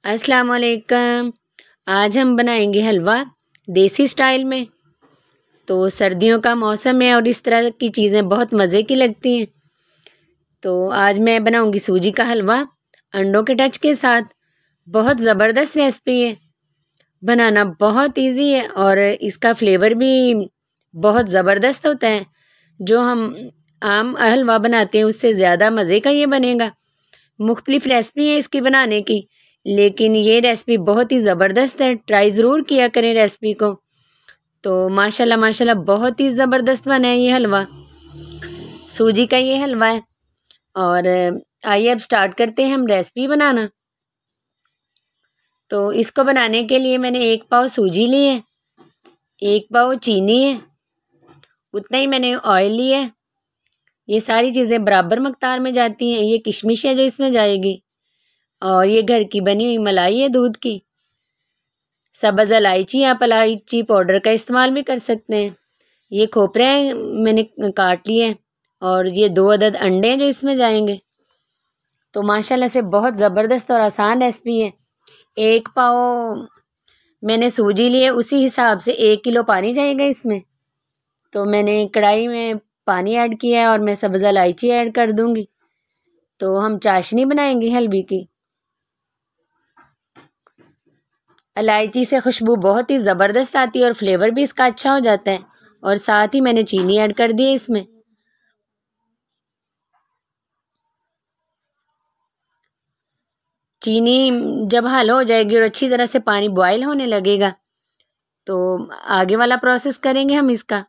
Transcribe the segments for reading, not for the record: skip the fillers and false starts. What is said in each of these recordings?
अस्सलाम वालेकुम। आज हम बनाएंगे हलवा देसी स्टाइल में। तो सर्दियों का मौसम है और इस तरह की चीज़ें बहुत मज़े की लगती हैं। तो आज मैं बनाऊंगी सूजी का हलवा अंडों के टच के साथ। बहुत ज़बरदस्त रेसिपी है, बनाना बहुत इजी है और इसका फ्लेवर भी बहुत ज़बरदस्त होता है। जो हम आम हलवा बनाते हैं उससे ज़्यादा मज़े का ये बनेगा। मुख्तलिफ रेसिपी है इसकी बनाने की, लेकिन ये रेसिपी बहुत ही ज़बरदस्त है। ट्राई ज़रूर किया करें रेसिपी को। तो माशाल्लाह माशाल्लाह बहुत ही ज़बरदस्त बना है ये हलवा। सूजी का ये हलवा है। और आइए अब स्टार्ट करते हैं हम रेसिपी बनाना। तो इसको बनाने के लिए मैंने 1 पाव सूजी ली है, 1 पाव चीनी है, उतना ही मैंने ऑयल लिया है। ये सारी चीज़ें बराबर मकदार में जाती हैं। ये किशमिश है जो इसमें जाएगी, और ये घर की बनी हुई मलाई है दूध की। सब्ज़ इलायची, आप इलायची पाउडर का इस्तेमाल भी कर सकते हैं। ये खोपरे हैं मैंने काट लिए हैं, और ये 2 अदद अंडे हैं जो इसमें जाएंगे। तो माशाल्लाह से बहुत ज़बरदस्त और आसान रेसिपी है। 1 पाव मैंने सूजी लिए, उसी हिसाब से 1 किलो पानी जाएगा इसमें। तो मैंने कढ़ाई में पानी ऐड किया है और मैं सब्ज़ इलायची ऐड कर दूंगी। तो हम चाशनी बनाएंगे हलवे की। इलायची से खुशबू बहुत ही ज़बरदस्त आती है और फ्लेवर भी इसका अच्छा हो जाता है। और साथ ही मैंने चीनी ऐड कर दी है इसमें। चीनी जब हल हो जाएगी और अच्छी तरह से पानी बॉयल होने लगेगा, तो आगे वाला प्रोसेस करेंगे हम इसका।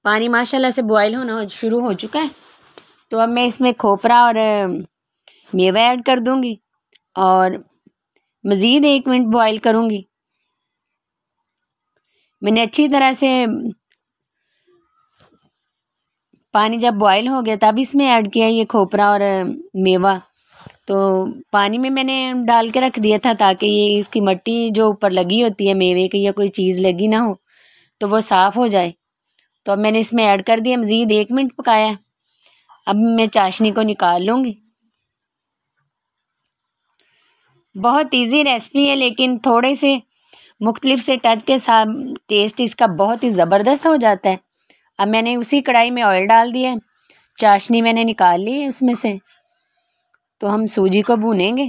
पानी माशाल्लाह से बॉयल होना शुरू हो चुका है। तो अब मैं इसमें खोपरा और मेवा ऐड कर दूंगी और मज़ीद 1 मिनट बॉयल करूंगी। मैंने अच्छी तरह से पानी जब बॉयल हो गया तब इसमें ऐड किया ये खोपरा और मेवा। तो पानी में मैंने डाल के रख दिया था ताकि ये इसकी मट्टी जो ऊपर लगी होती है मेवे की या कोई चीज़ लगी ना हो, तो वो साफ़ हो जाए। तो अब मैंने इसमें ऐड कर दिया, मज़ीद 1 मिनट पकाया। अब मैं चाशनी को निकाल लूँगी। बहुत इजी रेसिपी है, लेकिन थोड़े से मुख्तलिफ से टच के साथ टेस्ट इसका बहुत ही ज़बरदस्त हो जाता है। अब मैंने उसी कढ़ाई में ऑयल डाल दिया है, चाशनी मैंने निकाल ली है उसमें से। तो हम सूजी को भूनेंगे।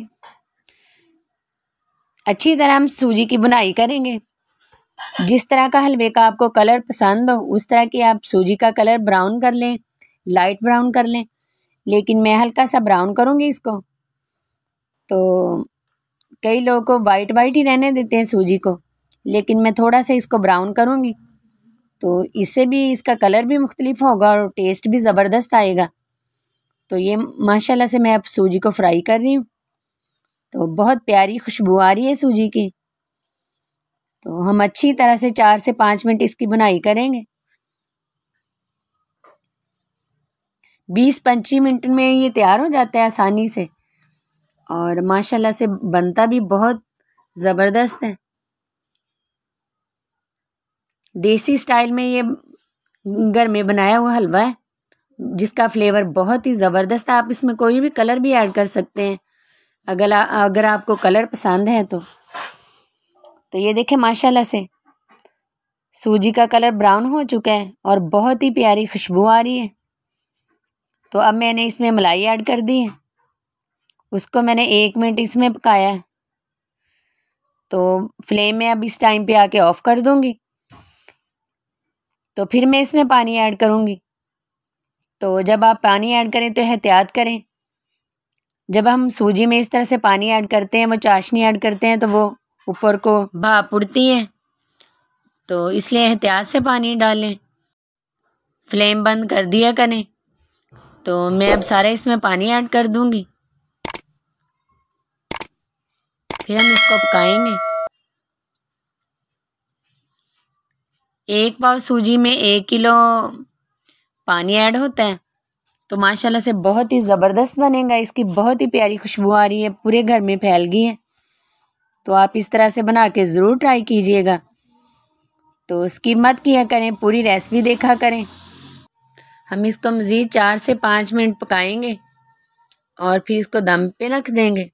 अच्छी तरह हम सूजी की बुनाई करेंगे। जिस तरह का हलवे का आपको कलर पसंद हो उस तरह की आप सूजी का कलर ब्राउन कर लें, लाइट ब्राउन कर लें। लेकिन मैं हल्का सा ब्राउन करूँगी इसको। तो कई लोगों को वाइट वाइट ही रहने देते हैं सूजी को, लेकिन मैं थोड़ा सा इसको ब्राउन करूँगी। तो इससे भी इसका कलर भी मुख्तलिफ होगा और टेस्ट भी ज़बरदस्त आएगा। तो ये माशाल्लाह से मैं अब सूजी को फ्राई कर रही हूँ। तो बहुत प्यारी खुशबू आ रही है सूजी की। तो हम अच्छी तरह से 4 से 5 मिनट इसकी बुनाई करेंगे। 20-25 मिनट में ये तैयार हो जाता है आसानी से, और माशाल्लाह से बनता भी बहुत ज़बरदस्त है। देसी स्टाइल में ये घर में बनाया हुआ हलवा है जिसका फ्लेवर बहुत ही ज़बरदस्त है। आप इसमें कोई भी कलर भी ऐड कर सकते हैं अगर आपको कलर पसंद है तो। ये देखें माशाल्लाह से सूजी का कलर ब्राउन हो चुका है और बहुत ही प्यारी खुशबू आ रही है। तो अब मैंने इसमें मलाई ऐड कर दी है, उसको मैंने 1 मिनट इसमें पकाया है। तो फ्लेम में अब इस टाइम पे आके ऑफ कर दूंगी। तो फिर मैं इसमें पानी ऐड करूंगी। तो जब आप पानी ऐड करें तो एहतियात करें। जब हम सूजी में इस तरह से पानी ऐड करते हैं, वो चाशनी ऐड करते हैं, तो वो ऊपर को भाप उड़ती है। तो इसलिए एहतियात से पानी डालें, फ्लेम बंद कर दिया करें। तो मैं अब सारा इसमें पानी ऐड कर दूंगी, फिर हम इसको पकाएंगे। 1 पाव सूजी में 1 किलो पानी ऐड होता है। तो माशाल्लाह से बहुत ही ज़बरदस्त बनेगा। इसकी बहुत ही प्यारी खुशबू आ रही है, पूरे घर में फैल गई है। तो आप इस तरह से बना के ज़रूर ट्राई कीजिएगा। तो स्किप मत किया करें, पूरी रेसिपी देखा करें। हम इसको मज़ीद 4 से 5 मिनट पकाएंगे। और फिर इसको दम पे रख देंगे।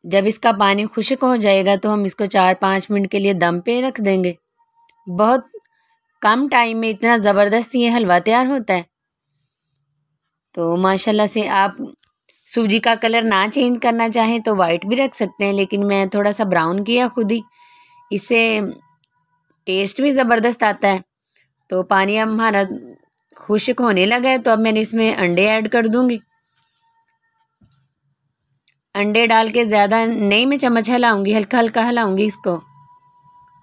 जब इसका पानी खुश्क हो जाएगा तो हम इसको 4-5 मिनट के लिए दम पे रख देंगे। बहुत कम टाइम में इतना ज़बरदस्त ये हलवा तैयार होता है। तो माशाल्लाह से आप सूजी का कलर ना चेंज करना चाहें तो वाइट भी रख सकते हैं, लेकिन मैं थोड़ा सा ब्राउन किया खुद ही, इससे टेस्ट भी ज़बरदस्त आता है। तो पानी अब हमारा खुश्क होने लगा है, तो अब मैंने इसमें अंडे ऐड कर दूंगी। अंडे डाल के ज़्यादा नहीं मैं चम्मच हिलाऊंगी, हल्का हल्का हिलाऊंगी इसको।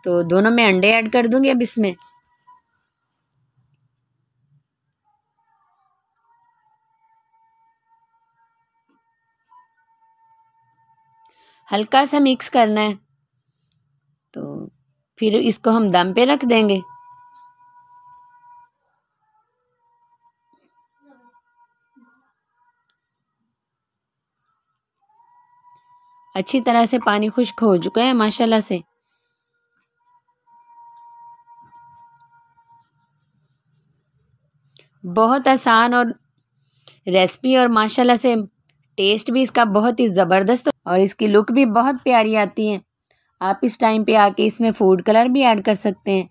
तो दोनों में अंडे ऐड कर दूंगी अब इसमें। हल्का सा मिक्स करना है, तो फिर इसको हम दम पे रख देंगे। अच्छी तरह से पानी खुश्क हो चुका है माशाल्लाह से। बहुत आसान और रेसिपी, और माशाल्लाह से टेस्ट भी इसका बहुत ही ज़बरदस्त और इसकी लुक भी बहुत प्यारी आती है। आप इस टाइम पे आके इसमें फूड कलर भी ऐड कर सकते हैं,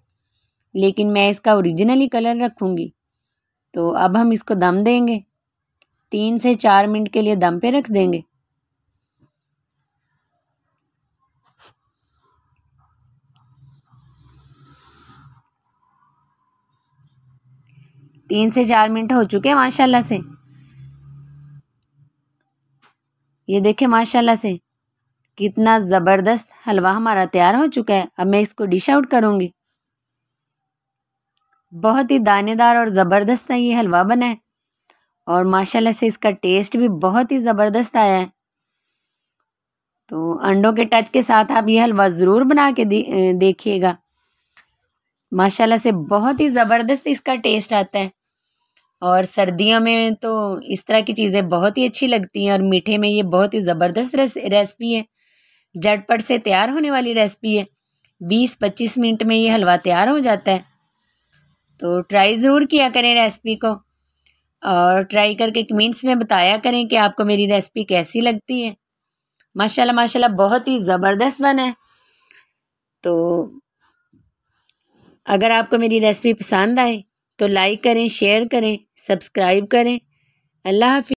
लेकिन मैं इसका ओरिजिनली कलर रखूँगी। तो अब हम इसको दम देंगे, 3 से 4 मिनट के लिए दम पे रख देंगे। तीन से 4 मिनट हो चुके हैं माशाल्लाह से। ये देखें माशाल्लाह से कितना ज़बरदस्त हलवा हमारा तैयार हो चुका है। अब मैं इसको डिश आउट करूँगी। बहुत ही दानेदार और ज़बरदस्त ये हलवा बना है, और माशाल्लाह से इसका टेस्ट भी बहुत ही ज़बरदस्त आया है। तो अंडों के टच के साथ आप ये हलवा ज़रूर बना के देखिएगा। माशाल्लाह से बहुत ही ज़बरदस्त इसका टेस्ट आता है, और सर्दियों में तो इस तरह की चीज़ें बहुत ही अच्छी लगती हैं, और मीठे में ये बहुत ही ज़बरदस्त रेसिपी है। झटपट से तैयार होने वाली रेसिपी है। 20-25 मिनट में ये हलवा तैयार हो जाता है। तो ट्राई ज़रूर किया करें रेसिपी को, और ट्राई करके कमेंट्स में बताया करें कि आपको मेरी रेसिपी कैसी लगती है। माशाल्लाह माशाल्लाह बहुत ही ज़बरदस्त बना है। तो अगर आपको मेरी रेसिपी पसंद आए तो लाइक करें, शेयर करें, सब्सक्राइब करें। अल्लाह हाफ़िज़।